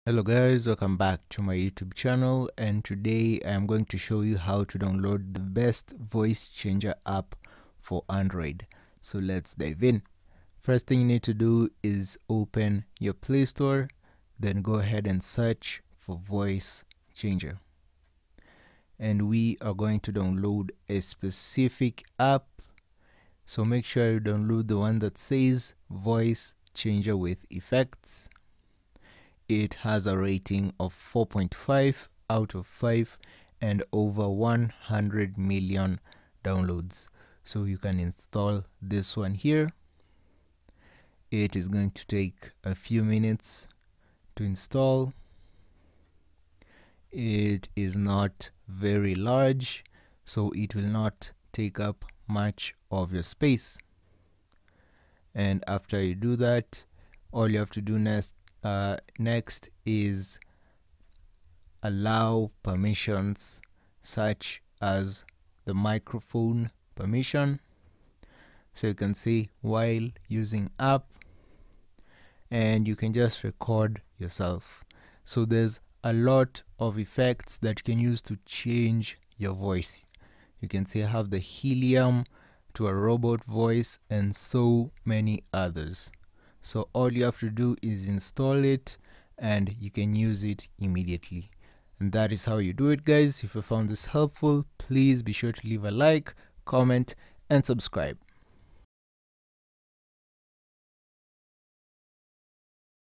Hello guys, welcome back to my YouTube channel, and today I am going to show you how to download the best voice changer app for Android. So let's dive in. First thing you need to do is open your Play Store, then go ahead and search for voice changer. And we are going to download a specific app, so make sure you download the one that says voice changer with effects. It has a rating of 4.5 out of 5 and over 100 million downloads. So you can install this one here. It is going to take a few minutes to install. It is not very large, so it will not take up much of your space. And after you do that, all you have to do next is allow permissions such as the microphone permission. So you can say while using app, and you can just record yourself. So there's a lot of effects that you can use to change your voice. You can say have the helium to a robot voice and so many others. So all you have to do is install it and you can use it immediately. And that is how you do it, guys. If you found this helpful, please be sure to leave a like, comment, and subscribe.